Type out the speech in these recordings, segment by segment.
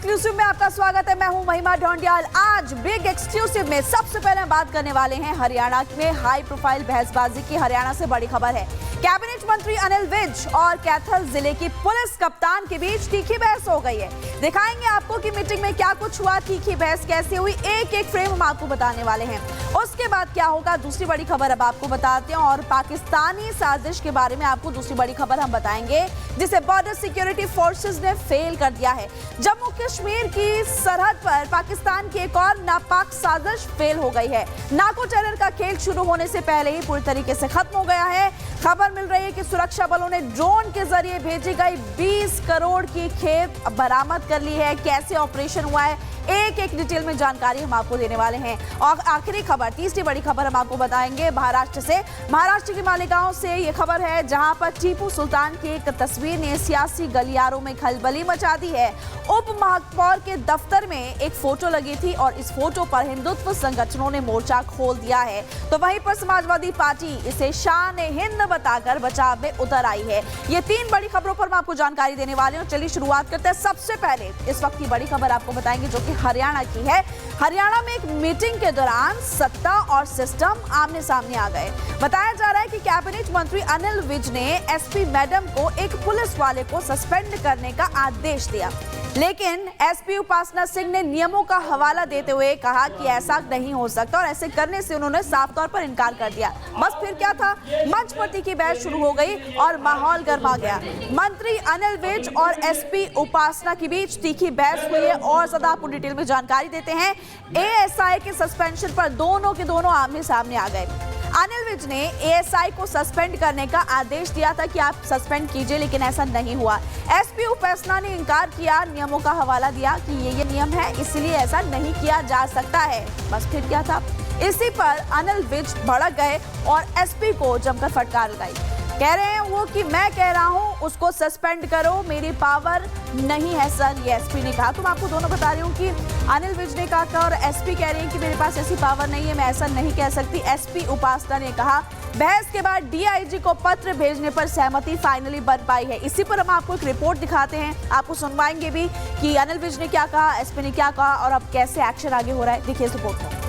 Exclusive में आपका स्वागत है। मैं हूं महिमा ढोंडियाल। आज बिग एक्सक्लूसिव में सबसे पहले हम बात करने वाले हैं हरियाणा में हाई प्रोफाइल बहसबाजी की। हरियाणा से बड़ी खबर है, कैबिनेट मंत्री अनिल विज और कैथल जिले की पुलिस कप्तान के बीच तीखी बहस हो गई है। दिखाएंगे आपको कि मीटिंग में क्या कुछ हुआ, तीखी बहस कैसे हुई, एक एक फ्रेम हम आपको बताने वाले हैं। उसके बाद क्या होगा, दूसरी बड़ी खबर अब आपको बताते हैं और पाकिस्तानी साजिश के बारे में आपको दूसरी बड़ी खबर हम बताएंगे, जिसे बॉर्डर सिक्योरिटी फोर्सेस ने फेल कर दिया है। जम्मू कश्मीर की सरहद पर पाकिस्तान की एक और नापाक साजिश फेल हो गई है। नार्को टेरर का खेल शुरू होने से पहले ही पूरी तरीके से खत्म हो गया है। खबर मिल रही है कि सुरक्षा बलों ने ड्रोन के जरिए भेजी गई 20 करोड़ की खेप बरामद कर ली है। कैसे ऑपरेशन हुआ है, एक एक डिटेल में जानकारी हम आपको देने वाले हैं। और आखिरी खबर, तीसरी बड़ी खबर हम आपको बताएंगे महाराष्ट्र से। महाराष्ट्र की मालेगांव से ये खबर है, जहां पर टीपू सुल्तान की एक तस्वीर ने सियासी गलियारों में खलबली मचा दी है। उप महापौर के दफ्तर में एक फोटो लगी थी और इस फोटो पर हिंदुत्व संगठनों ने मोर्चा खोल दिया है। तो वहीं पर समाजवादी पार्टी इसे शान-ए-हिंद बताकर बचाव में उतर आई है। ये तीन बड़ी खबरों पर मैं आपको जानकारी देने वाली हूँ। चलिए शुरुआत करते हैं। सबसे पहले इस वक्त की बड़ी खबर आपको बताएंगे, जो कि हरियाणा की है। हरियाणा में एक मीटिंग के दौरान सत्ता और सिस्टम आमने सामने आ गए। बताया जा रहा है कि कैबिनेट मंत्री अनिल विज ने एसपी मैडम को एक पुलिस वाले को सस्पेंड करने का आदेश दिया, लेकिन एसपी उपासना सिंह ने नियमों का हवाला देते हुए कहा कि ऐसा नहीं हो सकता और ऐसे करने से उन्होंने साफ तौर पर इनकार कर दिया। बस फिर क्या था, मंच पर तीखी बहस शुरू हो गई और माहौल गर्मा गया। मंत्री अनिल विज और एसपी उपासना के बीच तीखी बहस हुई है और ज्यादा आपको डिटेल में जानकारी देते हैं। एएसआई के सस्पेंशन पर दोनों के दोनों आमने सामने आ गए। अनिल विज ने एएसआई को सस्पेंड करने का आदेश दिया था कि आप सस्पेंड कीजिए, लेकिन ऐसा नहीं हुआ। एसपी उपासना ने इनकार किया, नियमों का हवाला दिया कि ये नियम है, इसलिए ऐसा नहीं किया जा सकता है। बस फिर क्या था, इसी पर अनिल विज भड़क गए और एसपी को जमकर फटकार लगाई। कह रहे हैं वो कि मैं कह रहा हूं उसको सस्पेंड करो, मेरी पावर नहीं है सर, ये एसपी ने कहा। तो मैं आपको दोनों बता रही हूँ कि अनिल विज ने कहा और एसपी कह रही है कि मेरे पास ऐसी पावर नहीं है, मैं ऐसा नहीं कह सकती। एसपी उपासना ने कहा। बहस के बाद डीआईजी को पत्र भेजने पर सहमति फाइनली बन पाई है। इसी पर हम आपको एक रिपोर्ट दिखाते हैं, आपको सुनवाएंगे भी कि अनिल विज ने क्या कहा, एसपी ने क्या कहा और अब कैसे एक्शन आगे हो रहा है। देखिए इस रिपोर्ट को।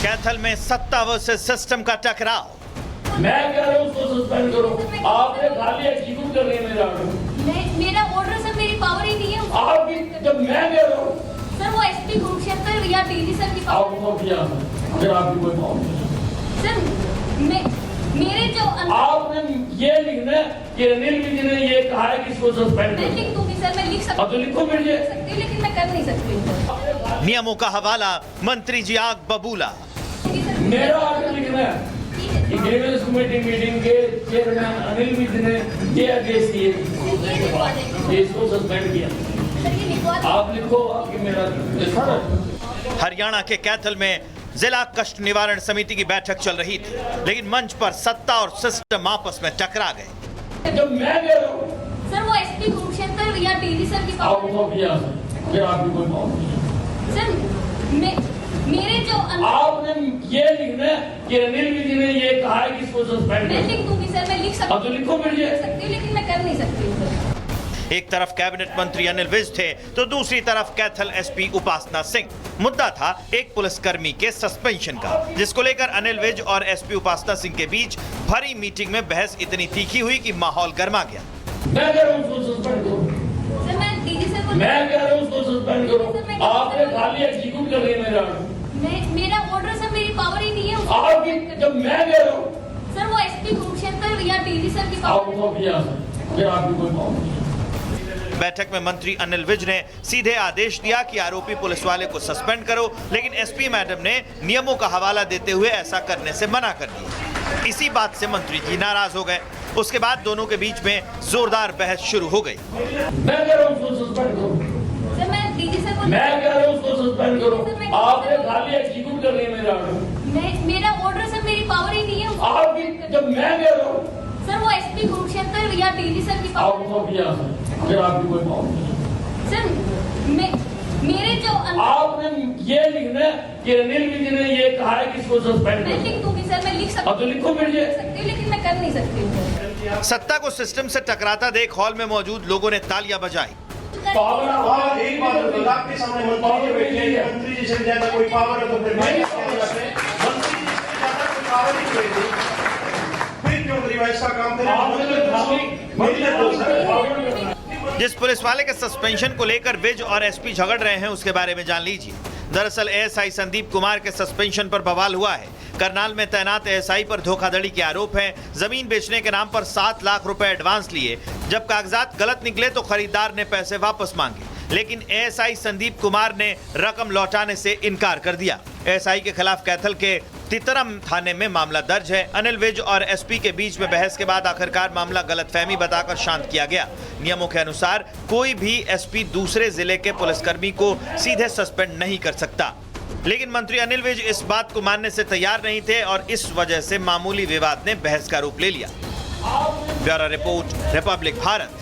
कैथल में सत्ता वर्सेस सिस्टम का टकराव। मैं कह रहा हूँ उसको सस्पेंड करो, आपने खाली एग्जीक्यूट कर रहे हैं मेरा ऑर्डर। मेरा ऑर्डर सर, मेरी पावर ही नहीं है। आपकी जब मैं कह रहा हूँ सर, वो एसपी कुरुक्षेत्र या डीजी सर की पावर। आपको किया अगर आपकी कोई पावर नहीं सर, मेरे जो आपने ये लिखना है कि अनिल विज ने ये कहा है कि इसको सस्पेंड मैं करो। लिख दूंगी सर, मैं लिख सकती अब तो लिखो मेरे लिए। हूँ, लेकिन मैं कर नहीं सकती। नियमों का हवाला, मंत्री जी आग बबूला। मेरा ऑर्डर लिखना है कि ग्रीवेंस कमेटी मीटिंग के चेयरमैन अनिल विज ने ये आदेश दिए कि इसको सस्पेंड किया। आप लिखो कि मेरा। हरियाणा के कैथल में जिला कष्ट निवारण समिति की बैठक चल रही थी, लेकिन मंच पर सत्ता और सिस्टम आपस में टकरा गए। जब मैं कह रहा हूँ सर, वो एसपी कुरुक्षेत्र या डीजी सर की पावर। आपको किया अगर आपकी कोई पावर नहीं सर, मेरे जो आपने ये लिखना है कि अनिल विज ने ये कहा है कि इसको सस्पेंड मैं करो। लिख दूंगी सर, मैं लिख सकती अब तो लिखो मेरे लिए। हूँ, लेकिन मैं कर नहीं सकती। एक तरफ कैबिनेट मंत्री अनिल विज थे तो दूसरी तरफ कैथल एसपी उपासना सिंह। मुद्दा था एक पुलिसकर्मी के सस्पेंशन का, जिसको लेकर अनिल विज और एसपी उपासना सिंह के बीच भरी मीटिंग में बहस इतनी तीखी हुई कि माहौल गर्मा गया। मैं कह रहा हूँ उसको सस्पेंड करो, सर, मैं डीजी सर को। मैं कह रहा हूँ उसको सस्पेंड करो, आपने खाली एग्जीक्यूट कर रहे हैं मेरा ऑर्डर। मेरा ऑर्डर सर, मेरी पावर ही नहीं है। आपकी जब मैं कह रहा हूँ सर, वो एसपी कुरुक्षेत्र या डीजी सर की पावर। आपको किया अगर आपकी कोई पावर नहीं। बैठक में मंत्री अनिल विज ने सीधे आदेश दिया कि आरोपी पुलिस वाले को सस्पेंड करो, लेकिन एसपी मैडम ने नियमों का हवाला देते हुए ऐसा करने से मना कर दिया। इसी बात से मंत्री जी नाराज हो गए। उसके बाद दोनों के बीच में जोरदार बहस शुरू हो गई। मैं कह रहा हूँ उसको सस्पेंड करो, सर, मैं डीजी सर को। मैं कह रहा हूँ उसको सस्पेंड करो, आपने खाली एग्जीक्यूट कर रहे हैं मेरा ऑर्डर। मेरा ऑर्डर सर, मेरी पावर ही नहीं है। आपकी जब मैं कह रहा हूँ सर, वो एसपी कुरुक्षेत्र या डीजी सर की पावर। आपको किया अगर आपकी कोई पावर नहीं। सर, मेरे जो आपने ये लिखना है कि अनिल विज ने ये कहा कहा है कि इसको सस्पेंड मैं करो। लिख दूंगी सर, मैं लिख सकती अब तो लिखो फिर ये। हूँ, लेकिन मैं कर नहीं सकती हूँ। सत्ता को सिस्टम से टकराता देख हॉल में मौजूद लोगों ने तालियां बजाई। पावर और एक बात बताओ, आपके सामने मंत्री जी बैठे हैं, मंत्री जी से ज्यादा कोई पावर है तो फिर मैं क्या कर सकते हैं? मंत्री जी से ज्यादा कोई पावर नहीं बैठी, फिर क्यों रिवाइज का काम करें? जिस पुलिस वाले के सस्पेंशन को लेकर विज और एसपी झगड़ रहे हैं उसके बारे में जान लीजिए। दरअसल एएसआई संदीप कुमार के सस्पेंशन पर बवाल हुआ है। करनाल में तैनात एएसआई पर धोखाधड़ी के आरोप हैं। जमीन बेचने के नाम पर 7 लाख रुपए एडवांस लिए, जब कागजात गलत निकले तो खरीदार ने पैसे वापस मांगे, लेकिन एएसआई संदीप कुमार ने रकम लौटाने से इनकार कर दिया। एएसआई के खिलाफ कैथल के तितरम थाने में मामला दर्ज है। अनिल विज और एसपी के बीच में बहस के बाद आखिरकार मामला गलतफहमी बताकर शांत किया गया। नियमों के अनुसार कोई भी एसपी दूसरे जिले के पुलिसकर्मी को सीधे सस्पेंड नहीं कर सकता, लेकिन मंत्री अनिल विज इस बात को मानने से तैयार नहीं थे और इस वजह से मामूली विवाद ने बहस का रूप ले लिया। Bureau report, Republic Bharat.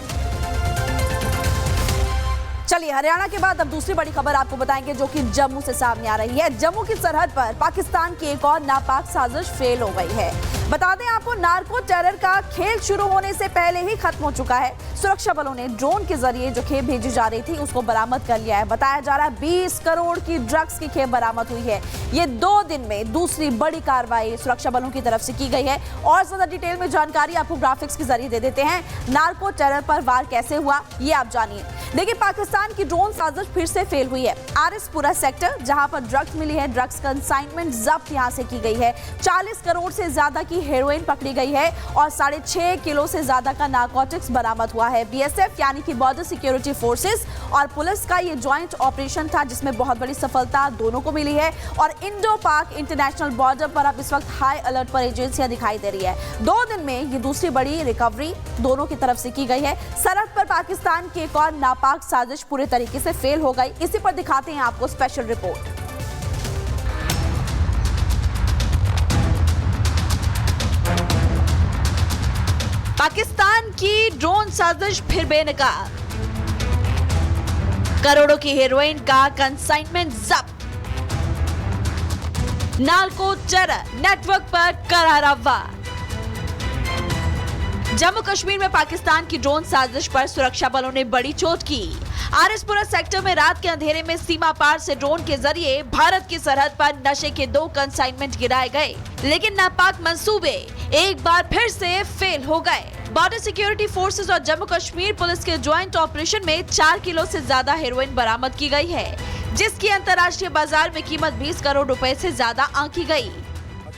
चलिए, हरियाणा के बाद अब दूसरी बड़ी खबर आपको बताएंगे जो कि जम्मू से सामने आ रही है। जम्मू की सरहद पर पाकिस्तान की एक और नापाक साजिश फेल हो गई है। बता दें आपको, नार्को टेरर का खेल शुरू होने से पहले ही खत्म हो चुका है। सुरक्षा बलों ने ड्रोन के जरिए जो खेप भेजी जा रही थी उसको बरामद कर लिया है। बताया जा रहा है 20 करोड़ की ड्रग्स की खेप बरामद हुई है। ये 2 दिन में दूसरी बड़ी कार्रवाई सुरक्षा बलों की तरफ से की गई है। और ज्यादा डिटेल में जानकारी आपको ग्राफिक्स के जरिए दे देते हैं। नार्को टेरर पर वार कैसे हुआ ये आप जानिए। देखिए, पाकिस्तान की ड्रोन साजिश फिर से फेल हुई है। आरएसपुरा सेक्टर जहां पर ड्रग्स मिली है, ड्रग्स कंसाइनमेंट जब्त यहां से की गई है। 40 करोड़ से ज्यादा की हेरोइन पकड़ी गई है और 6.5 किलो से ज्यादा का नारकोटिक्स बरामद हुआ है। बीएसएफ यानी कि बॉर्डर सिक्योरिटी फोर्सेस और पुलिस का ये ज्वाइंट ऑपरेशन था जिसमें बहुत बड़ी सफलता दोनों को मिली है। और इंडो पाक इंटरनेशनल बॉर्डर पर अब इस वक्त हाई अलर्ट पर एजेंसियां दिखाई दे रही है। 2 दिन में ये दूसरी बड़ी रिकवरी दोनों की तरफ से की गई है। सरहद पर पाकिस्तान की एक और नापाक साजिश पूरे तरीके से फेल हो गई। इसी पर दिखाते हैं आपको स्पेशल रिपोर्ट। पाकिस्तान की ड्रोन साजिश फिर बेनकाब, करोड़ों की हेरोइन का कंसाइनमेंट जब्त, नार्को टेरर नेटवर्क पर करारा वार। जम्मू कश्मीर में पाकिस्तान की ड्रोन साजिश पर सुरक्षा बलों ने बड़ी चोट की। आरएसपुरा सेक्टर में रात के अंधेरे में सीमा पार से ड्रोन के जरिए भारत की सरहद पर नशे के 2 कंसाइनमेंट गिराए गए, लेकिन नापाक मंसूबे एक बार फिर से फेल हो गए। बॉर्डर सिक्योरिटी फोर्सेस और जम्मू कश्मीर पुलिस के ज्वाइंट ऑपरेशन में 4 किलो से ज्यादा हेरोइन बरामद की गई है, जिसकी अंतर्राष्ट्रीय बाजार में कीमत 20 करोड़ रुपए से ज्यादा आंकी गई।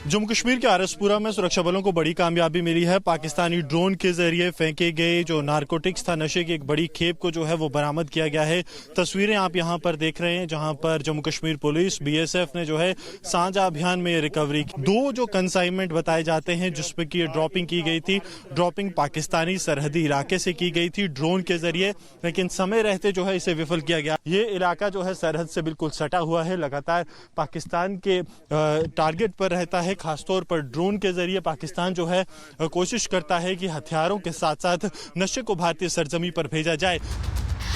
जम्मू कश्मीर के आरएसपुरा में सुरक्षा बलों को बड़ी कामयाबी मिली है। पाकिस्तानी ड्रोन के जरिए फेंके गए जो नारकोटिक्स था, नशे की एक बड़ी खेप को जो है वो बरामद किया गया है। तस्वीरें आप यहां पर देख रहे हैं जहां पर जम्मू कश्मीर पुलिस बीएसएफ ने जो है सांझा अभियान में रिकवरी की। 2 जो कंसाइनमेंट बताए जाते हैं जिसपे की ड्रॉपिंग की गई थी, ड्रॉपिंग पाकिस्तानी सरहदी इलाके से की गई थी ड्रोन के जरिए, लेकिन समय रहते जो है इसे विफल किया गया। ये इलाका जो है सरहद से बिल्कुल सटा हुआ है, लगातार पाकिस्तान के टारगेट पर रहता है। खासतौर पर ड्रोन के जरिए पाकिस्तान जो है कोशिश करता है कि हथियारों के साथ साथ नशे को भारतीय सरजमी पर भेजा जाए।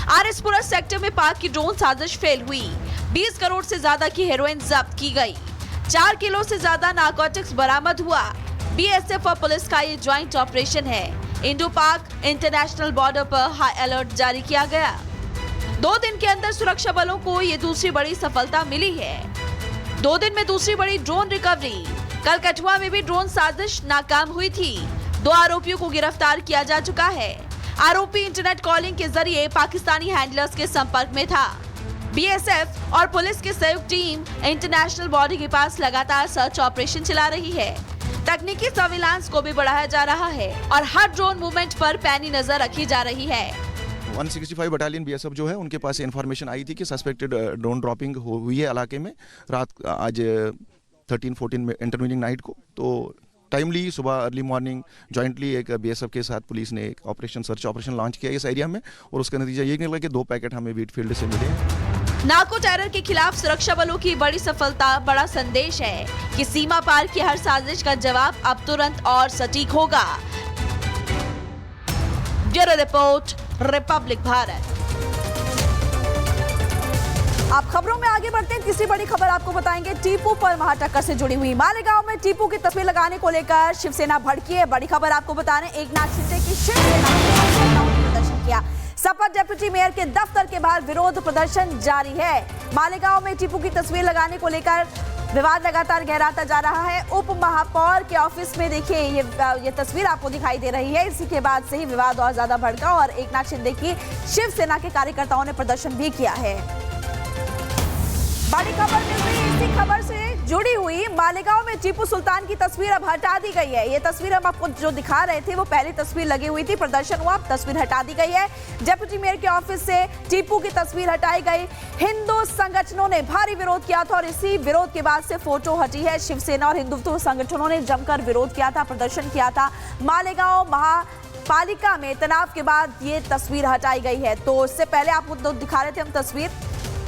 आरएसपुरा सेक्टर में पाक की ड्रोन साजिश फेल हुई। 20 करोड़ से ज्यादा की हेरोइन जब्त की गई। 4 किलो से ज्यादा नारकोटिक्स बरामद हुआ। बीएसएफ और पुलिस का ये ज्वाइंट ऑपरेशन है। इंडो पाक इंटरनेशनल बॉर्डर पर हाई अलर्ट जारी किया गया। 2 दिन के अंदर सुरक्षा बलों को ये दूसरी बड़ी सफलता मिली है। 2 दिन में दूसरी बड़ी ड्रोन रिकवरी। कल कठुआ में भी ड्रोन साजिश नाकाम हुई थी। 2 आरोपियों को गिरफ्तार किया जा चुका है। आरोपी इंटरनेट कॉलिंग के जरिए पाकिस्तानी हैंडलर्स के संपर्क में था। बीएसएफ और पुलिस की संयुक्त टीम इंटरनेशनल बॉर्डर के पास लगातार सर्च ऑपरेशन चला रही है। तकनीकी सर्विलांस को भी बढ़ाया जा रहा है और हर ड्रोन मूवमेंट पर पैनी नजर रखी जा रही है। 165 बटालियन बीएसएफ जो है उनके पास इन्फॉर्मेशन आई थी कि सस्पेक्टेड ड्रोन ड्रॉपिंग हुई है इलाके में रात आज 13-14 में इंटरवीनिंग नाइट को। तो टाइमली सुबह अर्ली मॉर्निंग जॉइंटली एक बीएसएफ के साथ पुलिस ने एक ऑपरेशन सर्च ऑपरेशन लॉन्च किया इस एरिया में और उसका नतीजा ये निकला कि 2 पैकेट हमें व्हीट फील्ड से मिले हैं। नार्को टेरर के खिलाफ सुरक्षा बलों की बड़ी सफलता बड़ा संदेश है कि सीमा पार की हर साजिश का जवाब अब तुरंत और सटीक होगा। Bureau report, Republic Bharat. आप खबरों में आगे बढ़ते हैं। तीसरी बड़ी खबर आपको बताएंगे। टीपू पर महाटक्कर से जुड़ी हुई मालेगांव में टीपू की तस्वीर लगाने को लेकर शिवसेना भड़की है। बड़ी खबर आपको बता रहे हैं, एकनाथ शिंदे की शिवसेना ने प्रदर्शन किया। सपा डिप्टी मेयर के दफ्तर के बाहर विरोध प्रदर्शन जारी है। मालेगांव में टीपू की तस्वीर लगाने को लेकर विवाद लगातार गहराता जा रहा है। उप महापौर के ऑफिस में देखिए ये तस्वीर आपको दिखाई दे रही है। इसी के बाद से ही विवाद और ज्यादा भड़का और एकनाथ शिंदे की शिवसेना के कार्यकर्ताओं ने प्रदर्शन भी किया है। बड़ी खबर मिल रही है, इसी खबर से जुड़ी हुई। मालेगांव में टीपू सुल्तान की तस्वीर अब हटा दी गई है। ये तस्वीर हम आपको जो दिखा रहे थे वो पहली तस्वीर लगी हुई थी, प्रदर्शन हुआ, अब तस्वीर हटा दी गई है। डिप्टी मेयर के ऑफिस से टीपू की तस्वीर हटाई गई। हिंदू संगठनों ने भारी विरोध किया था और इसी विरोध के बाद से फोटो हटी है। शिवसेना और हिंदुत्व संगठनों ने जमकर विरोध किया था, प्रदर्शन किया था। मालेगांव महापालिका में तनाव के बाद ये तस्वीर हटाई गई है। तो इससे पहले आपको दिखा रहे थे हम तस्वीर,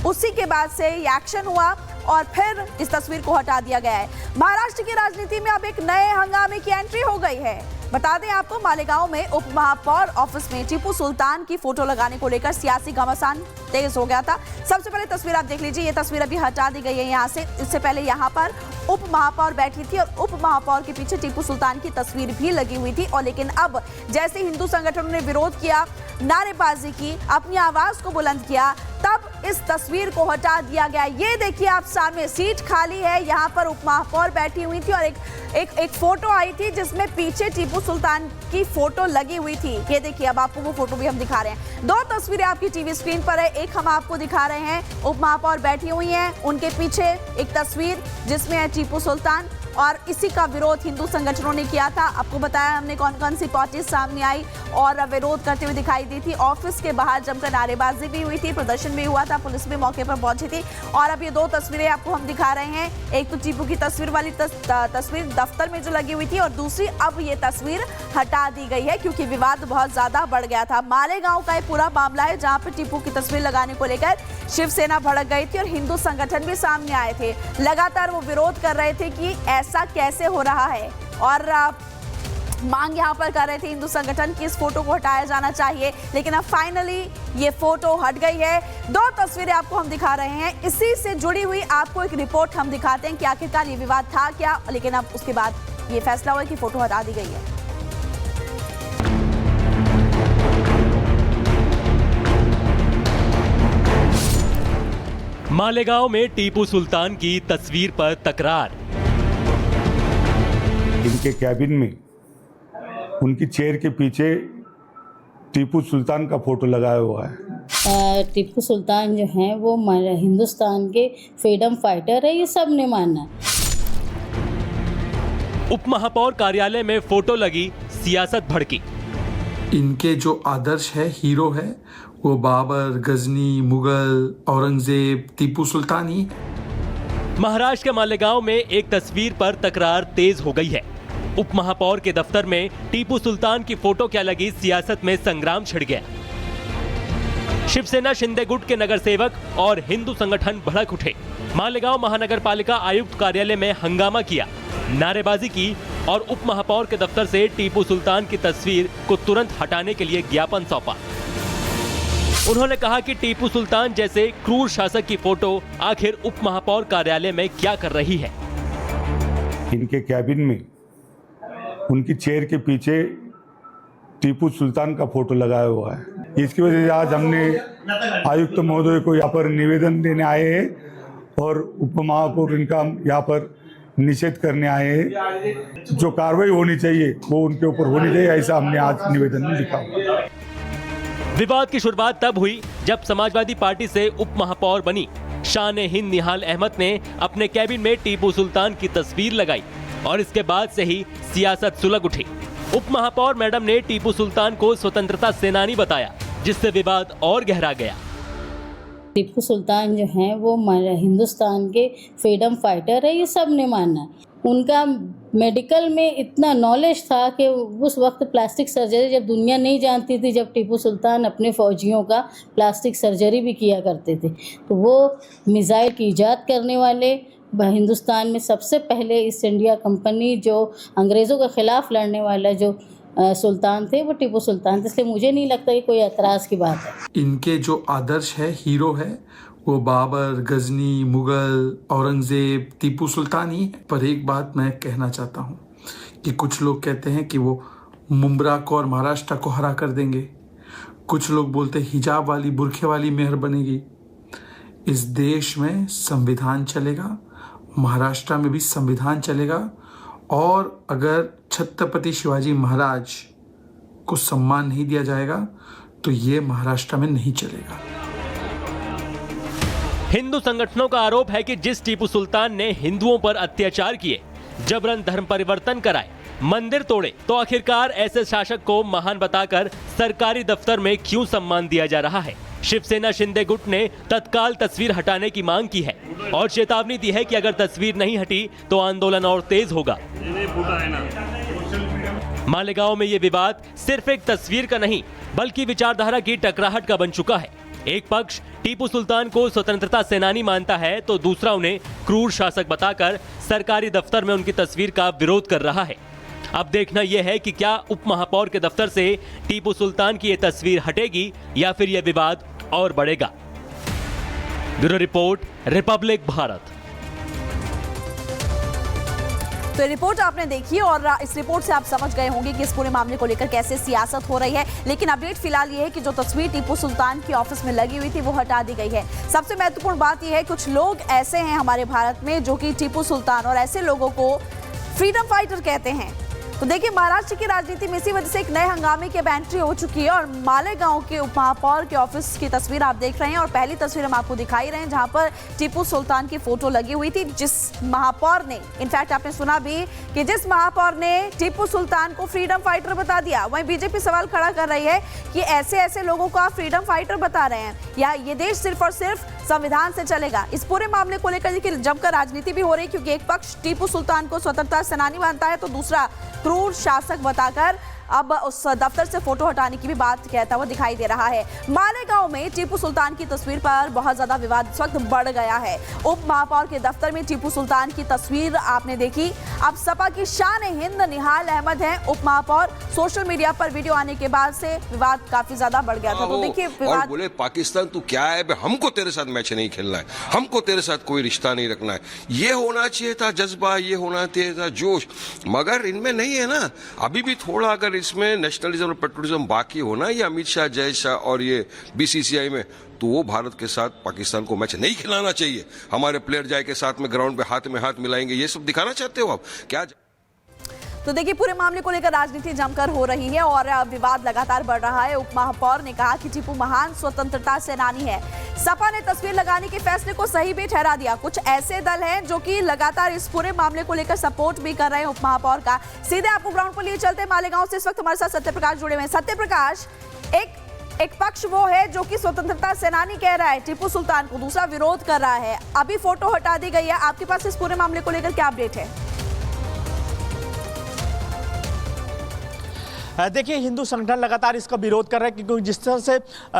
उसी के बाद से ये एक्शन हुआ और फिर इस तस्वीर को हटा दिया गया है। महाराष्ट्र की राजनीति में अब एक नए हंगामे की एंट्री हो गई है। बता दें आपको, मालेगांव में उप महापौर ऑफिस में टीपू सुल्तान की फोटो लगाने को लेकर सियासी घमासान तेज हो गया था। सबसे पहले तस्वीर आप देख लीजिए, ये तस्वीर अभी हटा दी गई है यहाँ से। इससे पहले यहाँ पर उप महापौर बैठी थी और उप महापौर के पीछे टीपू सुल्तान की तस्वीर भी लगी हुई थी। और लेकिन अब जैसे हिंदू संगठनों ने विरोध किया, नारेबाजी की, अपनी आवाज को बुलंद किया, तब इस तस्वीर को हटा दिया गया। ये देखिए आप सामने सीट खाली है, यहाँ पर उप महापौर बैठी हुई थी और एक फोटो आई थी जिसमें पीछे टीपू सुल्तान की फोटो लगी हुई थी। ये देखिए, अब आपको वो फोटो भी हम दिखा रहे हैं। दो तस्वीरें आपकी टीवी स्क्रीन पर है, एक हम आपको दिखा रहे हैं, उप महापौर बैठी हुई हैं, उनके पीछे एक तस्वीर जिसमें है टीपू सुल्तान और इसी का विरोध हिंदू संगठनों ने किया था। आपको बताया हमने कौन कौन सी पार्टी सामने आई और विरोध करते हुए दिखाई दी थी। ऑफिस के बाहर जमकर नारेबाजी भी हुई थी, प्रदर्शन भी हुआ था, पुलिस भी मौके पर पहुंची थी। और अब ये दो तस्वीरें आपको हम दिखा रहे हैं, एक तो टीपू की तस्वीर वाली तस्वीर दफ्तर में जो लगी हुई थी और दूसरी अब ये तस्वीर हटा दी गई है क्योंकि विवाद बहुत ज्यादा बढ़ गया था। मालेगांव का एक पूरा मामला है जहां पर टीपू की तस्वीर लगाने को लेकर शिवसेना भड़क गई थी और हिंदू संगठन भी सामने आए थे। लगातार वो विरोध कर रहे थे कि ऐसा कैसे हो रहा है और मांग यहाँ पर कर रहे थे हिंदू संगठन की इस फोटो को हटाया जाना चाहिए। लेकिन अब फाइनली ये फोटो हट गई है। दो तस्वीरें आपको हम दिखा रहे हैं, इसी से जुड़ी हुई आपको एक रिपोर्ट हम दिखाते हैं कि आखिरकार ये विवाद था क्या, लेकिन अब उसके बाद ये फैसला हुआ कि फोटो हटा दी गई है। मालेगांव में टीपू सुल्तान की तस्वीर पर तकरार। इनके कैबिन में उनकी चेयर के पीछे टीपू सुल्तान का फोटो लगाया हुआ है। टीपू सुल्तान जो हैं वो हिंदुस्तान के फ्रीडम फाइटर है, ये सब ने माना है। उप महापौर कार्यालय में फोटो लगी, सियासत भड़की। इनके जो आदर्श है, हीरो है, वो बाबर, गजनी, मुगल, औरंगजेब, टीपू सुल्तान ही। महाराष्ट्र के मालेगांव में एक तस्वीर पर तकरार तेज हो गई है। उप महापौर के दफ्तर में टीपू सुल्तान की फोटो क्या लगी, सियासत में संग्राम छिड़ गया। शिवसेना शिंदे गुट के नगर सेवक और हिंदू संगठन भड़क उठे। मालेगांव महानगर पालिका आयुक्त कार्यालय में हंगामा किया, नारेबाजी की और उप महापौर के दफ्तर से टीपू सुल्तान की तस्वीर को तुरंत हटाने के लिए ज्ञापन सौंपा। उन्होंने कहा कि टीपू सुल्तान जैसे क्रूर शासक की फोटो आखिर उप महापौर कार्यालय में क्या कर रही है। इनके कैबिन में उनकी चेयर के पीछे टीपू सुल्तान का फोटो लगाया हुआ है। इसकी वजह से आज हमने आयुक्त महोदय को यहाँ पर निवेदन देने आए हैं और उप महापौर इनका यहाँ पर निषेध करने आए हैं। जो कार्रवाई होनी चाहिए वो उनके ऊपर होनी चाहिए, ऐसा हमने आज निवेदन में लिखा हुआ। विवाद की शुरुआत तब हुई जब समाजवादी पार्टी से उप महापौर बनी शान-ए-हिंद निहाल अहमद ने अपने कैबिन में टीपू सुल्तान की तस्वीर लगाई और इसके बाद से ही सियासत सुलग उठी। उप महापौर मैडम ने टीपू सुल्तान को स्वतंत्रता सेनानी बताया, जिससे विवाद और गहरा गया। टीपू सुल्तान जो हैं वो हिंदुस्तान के फ्रीडम फाइटर है, ये सब ने माना है। उनका मेडिकल में इतना नॉलेज था कि उस वक्त प्लास्टिक सर्जरी जब दुनिया नहीं जानती थी, जब टीपू सुल्तान अपने फौजियों का प्लास्टिक सर्जरी भी किया करते थे, तो वो मिसाइल की ईजाद करने वाले, हिंदुस्तान में सबसे पहले ईस्ट इंडिया कंपनी जो अंग्रेज़ों के ख़िलाफ़ लड़ने वाला जो सुल्तान थे वो टीपू सुल्तान थे। इसलिए मुझे नहीं लगता कि कोई एतराज़ की बात है। इनके जो आदर्श है, हीरो है, वो बाबर, गजनी, मुगल, औरंगजेब, टीपू सुल्तान ही है। पर एक बात मैं कहना चाहता हूँ कि कुछ लोग कहते हैं कि वो मुंब्रा को और महाराष्ट्र को हरा कर देंगे। कुछ लोग बोलते हिजाब वाली, बुरखे वाली मेहर बनेगी। इस देश में संविधान चलेगा, महाराष्ट्र में भी संविधान चलेगा, और अगर छत्रपति शिवाजी महाराज को सम्मान नहीं दिया जाएगा तो ये महाराष्ट्र में नहीं चलेगा। हिंदू संगठनों का आरोप है कि जिस टीपू सुल्तान ने हिंदुओं पर अत्याचार किए, जबरन धर्म परिवर्तन कराए, मंदिर तोड़े, तो आखिरकार ऐसे शासक को महान बताकर सरकारी दफ्तर में क्यों सम्मान दिया जा रहा है। शिवसेना शिंदे गुट ने तत्काल तस्वीर हटाने की मांग की है और चेतावनी दी है कि अगर तस्वीर नहीं हटी तो आंदोलन और तेज होगा। मालेगांव में ये विवाद सिर्फ एक तस्वीर का नहीं बल्कि विचारधारा की टकराहट का बन चुका है। एक पक्ष टीपू सुल्तान को स्वतंत्रता सेनानी मानता है तो दूसरा उन्हें क्रूर शासक बताकर सरकारी दफ्तर में उनकी तस्वीर का विरोध कर रहा है। अब देखना यह है कि क्या उप महापौर के दफ्तर से टीपू सुल्तान की ये तस्वीर हटेगी या फिर यह विवाद और बढ़ेगा। Bureau report, Republic Bharat. तो रिपोर्ट आपने देखी और इस रिपोर्ट से आप समझ गए होंगे कि इस पूरे मामले को लेकर कैसे सियासत हो रही है। लेकिन अपडेट फिलहाल ये है कि जो तस्वीर टीपू सुल्तान की ऑफिस में लगी हुई थी वो हटा दी गई है। सबसे महत्वपूर्ण बात यह है कुछ लोग ऐसे हैं हमारे भारत में जो कि टीपू सुल्तान और ऐसे लोगों को फ्रीडम फाइटर कहते हैं। तो देखिए महाराष्ट्र की राजनीति में इसी वजह से एक नए हंगामे की एंट्री हो चुकी है और मालेगांव के उप महापौर के ऑफिस की तस्वीर आप देख रहे हैं और पहली तस्वीर हम आपको दिखाई रहे हैं जहां पर टीपू सुल्तान की फोटो लगी हुई थी। जिस महापौर ने, इनफैक्ट आपने सुना भी कि जिस महापौर ने टीपू सुल्तान को फ्रीडम फाइटर बता दिया, वहीं बीजेपी सवाल खड़ा कर रही है कि ऐसे ऐसे लोगों को आप फ्रीडम फाइटर बता रहे हैं या ये देश सिर्फ और सिर्फ संविधान से चलेगा। इस पूरे मामले को लेकर देखिए जमकर राजनीति भी हो रही है क्योंकि एक पक्ष टीपू सुल्तान को स्वतंत्रता सेनानी मानता है तो दूसरा क्रूर शासक बताकर अब उस दफ्तर से फोटो हटाने की भी बात कहता हुआ दिखाई दे रहा है। मालेगांव में टीपू सुल्तान की तस्वीर पर बहुत ज्यादा विवाद इस वक्त बढ़ गया है। उप महापौर के दफ्तर में टीपू सुल्तान की तस्वीर आपने देखी। अब सपा की शान हिंद निहाल अहमद है उप महापौर। सोशल मीडिया पर वीडियो आने के बाद से विवाद काफी ज्यादा बढ़ गया था। तो देखिए विवाद, बोले पाकिस्तान तू क्या है, हमको तेरे साथ मैच नहीं खेलना है, हमको तेरे साथ कोई रिश्ता नहीं रखना है। ये होना चाहिए था जज्बा, ये होना चाहिए था जोश, मगर इनमें नहीं है ना। अभी भी थोड़ा अगर इसमें नेशनलिज्म और पेट्रोलिज्म बाकी होना, ये अमित शाह, जय शाह और ये बीसीसीआई में, तो वो भारत के साथ पाकिस्तान को मैच नहीं खिलाना चाहिए। हमारे प्लेयर जाके साथ में ग्राउंड पे हाथ में हाथ मिलाएंगे, ये सब दिखाना चाहते हो आप क्या? तो देखिए पूरे मामले को लेकर राजनीति जमकर हो रही है और विवाद लगातार बढ़ रहा है। उप महापौर ने कहा कि टीपू महान स्वतंत्रता सेनानी है। सपा ने तस्वीर लगाने के फैसले को सही भी ठहरा दिया। कुछ ऐसे दल हैं जो कि लगातार इस पूरे मामले को लेकर सपोर्ट भी कर रहे हैं उप महापौर का। सीधे आपको ग्राउंड पर लिए चलते हैं। मालेगांव से इस वक्त हमारे साथ सत्यप्रकाश जुड़े हुए हैं। सत्यप्रकाश, एक पक्ष वो है जो कि स्वतंत्रता सेनानी कह रहा है टीपू सुल्तान को, दूसरा विरोध कर रहा है। अभी फोटो हटा दी गई है, आपके पास इस पूरे मामले को लेकर क्या अपडेट है? देखिए हिंदू संगठन लगातार इसका विरोध कर रहे हैं क्योंकि जिस तरह से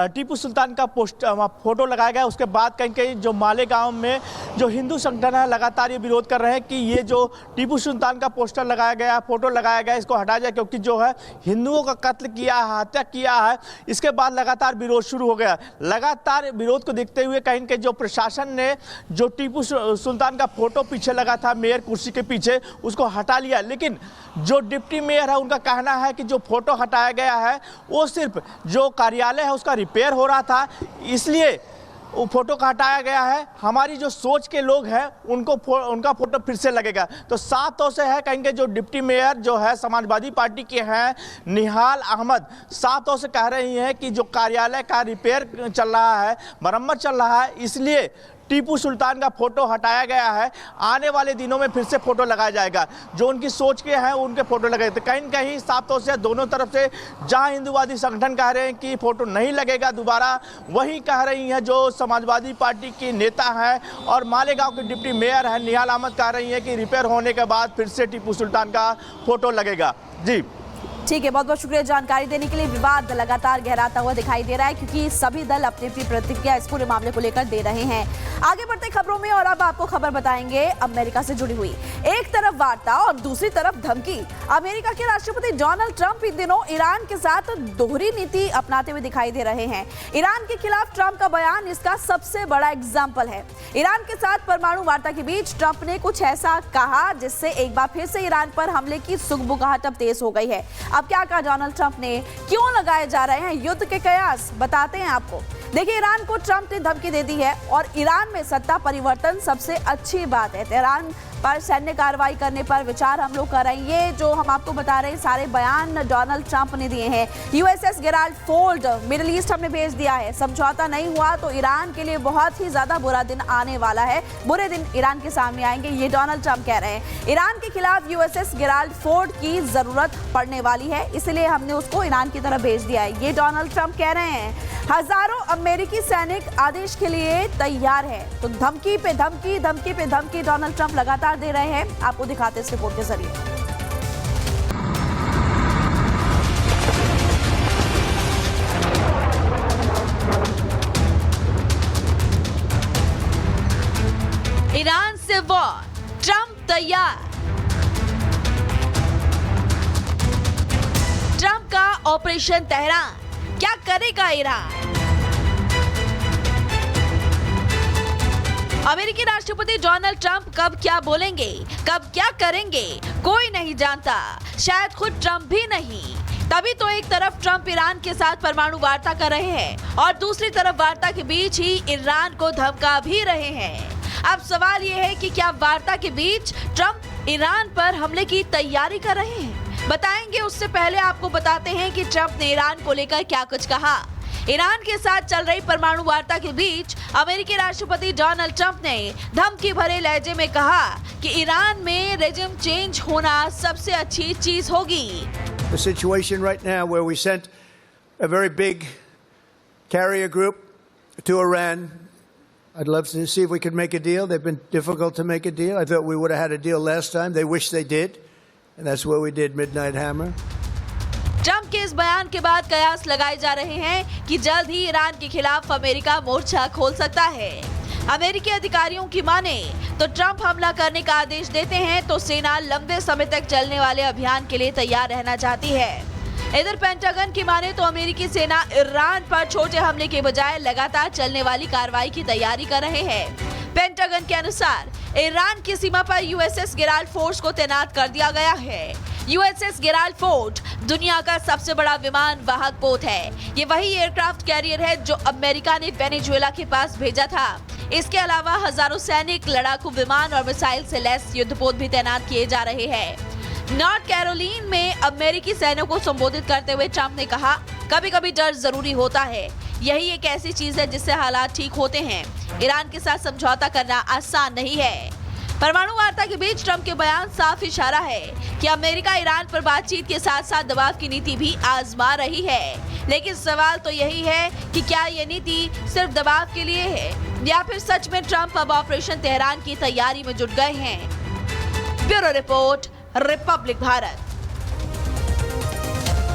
टीपू सुल्तान का फोटो लगाया गया उसके बाद कहीं कहीं जो मालेगांव में जो हिंदू संगठन है लगातार ये विरोध कर रहे हैं कि ये जो टीपू सुल्तान का पोस्टर लगाया गया, फोटो लगाया गया, इसको हटाया जाए क्योंकि जो है हिंदुओं का कत्ल किया है, हत्या किया है। इसके बाद लगातार विरोध शुरू हो गया। लगातार विरोध को देखते हुए कहीं कहीं जो प्रशासन ने जो टीपू सुल्तान का फोटो पीछे लगा था मेयर कुर्सी के पीछे, उसको हटा लिया। लेकिन जो डिप्टी मेयर है उनका कहना है कि जो फोटो हटाया गया है वो सिर्फ जो कार्यालय है उसका रिपेयर हो रहा था, इसलिए वो फोटो का हटाया गया है। हमारी जो सोच के लोग हैं उनका फोटो फिर से लगेगा। तो साफ तौर से है कहेंगे जो डिप्टी मेयर जो है समाजवादी पार्टी के हैं निहाल अहमद, साफ तौर से कह रही हैं कि जो कार्यालय का रिपेयर चल रहा है, मरम्मत चल रहा है, इसलिए टीपू सुल्तान का फोटो हटाया गया है। आने वाले दिनों में फिर से फोटो लगाया जाएगा। जो उनकी सोच के हैं उनके फोटो लगाए। तो कहीं न कहीं साफ तौर से दोनों तरफ से जहां हिंदूवादी संगठन कह रहे हैं कि फोटो नहीं लगेगा दोबारा, वहीं कह रही हैं जो समाजवादी पार्टी की नेता हैं और मालेगांव के डिप्टी मेयर हैं निहाल अहमद कह रही हैं कि रिपेयर होने के बाद फिर से टीपू सुल्तान का फोटो लगेगा। जी ठीक है, बहुत बहुत शुक्रिया जानकारी देने के लिए। विवाद लगातार गहराता हुआ दिखाई दे रहा है क्योंकि सभी दल अपनी अपनी प्रतिक्रिया इस पूरे मामले को लेकर दे रहे हैं। आगे बढ़ते खबरों में और अब आपको खबर बताएंगे अमेरिका से जुड़ी हुई। एक तरफ वार्ता और दूसरी तरफ धमकी। अमेरिका के राष्ट्रपति डोनाल्ड ट्रंप इन दिनों ईरान के साथ दोहरी नीति अपनाते हुए दिखाई दे रहे हैं। ईरान के खिलाफ ट्रंप का बयान इसका सबसे बड़ा एग्जाम्पल है। ईरान के साथ परमाणु वार्ता के बीच ट्रंप ने कुछ ऐसा कहा जिससे एक बार फिर से ईरान पर हमले की सुगबुगाहट अब तेज हो गई है। अब क्या कहा डोनाल्ड ट्रंप ने, क्यों लगाए जा रहे हैं युद्ध के कयास, बताते हैं आपको। देखिए, ईरान को ट्रंप ने धमकी दे दी है और ईरान में सत्ता परिवर्तन सबसे अच्छी बात है। तेहरान पर सैन्य कार्रवाई करने पर विचार हम लोग कर रहे हैं। ये जो हम आपको बता रहे हैं सारे बयान डोनाल्ड ट्रंप ने दिए हैं। USS Gerald Ford middle east हमने भेज दिया है। समझौता नहीं हुआ तो ईरान के लिए बहुत ही ज्यादा बुरा दिन आने वाला है। बुरे दिन ईरान के सामने आएंगे, ये डोनाल्ड ट्रंप कह रहे हैं। ईरान के खिलाफ यूएसएस गेराल्ड फोर्ड की जरूरत पड़ने वाली है, इसलिए हमने उसको ईरान की तरफ भेज दिया है, ये डोनाल्ड ट्रंप कह रहे हैं। हजारों अमेरिकी सैनिक आदेश के लिए तैयार है। तो धमकी पे धमकी, धमकी पे धमकी डोनाल्ड ट्रंप लगातार दे रहे हैं। आपको दिखाते इस रिपोर्ट के जरिए। ईरान से वॉर, ट्रंप तैयार। ट्रंप का ऑपरेशन तेहरान, क्या करेगा ईरान? अमेरिकी राष्ट्रपति डोनाल्ड ट्रंप कब क्या बोलेंगे, कब क्या करेंगे, कोई नहीं जानता, शायद खुद ट्रंप भी नहीं। तभी तो एक तरफ ट्रंप ईरान के साथ परमाणु वार्ता कर रहे हैं और दूसरी तरफ वार्ता के बीच ही ईरान को धमका भी रहे हैं। अब सवाल ये है कि क्या वार्ता के बीच ट्रंप ईरान पर हमले की तैयारी कर रहे हैं? बताएंगे, उससे पहले आपको बताते हैं कि ट्रंप ने ईरान को लेकर क्या कुछ कहा। ईरान के साथ चल रही परमाणु वार्ता के बीच अमेरिकी राष्ट्रपति डोनाल्ड ट्रंप ने धमकी भरे लहजे में कहा कि ईरान में रेजिम चेंज होना सबसे अच्छी चीज होगी। The situation right now where we sent a very big carrier group to Iran. I'd love to see if we could make a deal. They've been difficult to make a deal. I thought we would have had a deal last time. They wish they did. And that's where we did Midnight Hammer. Trump के इस बयान के बाद कयास लगाए जा रहे हैं कि जल्द ही ईरान के खिलाफ अमेरिका मोर्चा खोल सकता है। अमेरिकी अधिकारियों की माने तो ट्रंप हमला करने का आदेश देते हैं तो सेना लंबे समय तक चलने वाले अभियान के लिए तैयार रहना चाहती है। इधर पेंटागन की माने तो अमेरिकी सेना ईरान पर छोटे हमले के बजाय लगातार चलने वाली कार्रवाई की तैयारी कर रहे हैं। पेंटागन के अनुसार ईरान की सीमा पर यूएसएस गेराल्ड फोर्स को तैनात कर दिया गया है। यूएसएस गेराल्ड फोर्स दुनिया का सबसे बड़ा विमान वाहक पोत है। ये वही एयरक्राफ्ट कैरियर है जो अमेरिका ने वेनेजुएला के पास भेजा था। इसके अलावा हजारों सैनिक, लड़ाकू विमान और मिसाइल से लैस युद्धपोत भी तैनात किए जा रहे हैं। नॉर्थ कैरोलिन में अमेरिकी सैनिकों को संबोधित करते हुए ट्रंप ने कहा, कभी कभी डर जरूरी होता है, यही एक ऐसी चीज है जिससे हालात ठीक होते हैं। ईरान के साथ समझौता करना आसान नहीं है। परमाणु वार्ता के बीच ट्रंप के बयान साफ इशारा है कि अमेरिका ईरान पर बातचीत के साथ साथ दबाव की नीति भी आजमा रही है। लेकिन सवाल तो यही है कि क्या ये नीति सिर्फ दबाव के लिए है या फिर सच में ट्रंप अब ऑपरेशन तेहरान की तैयारी में जुट गए हैं। Bureau report, Republic Bharat.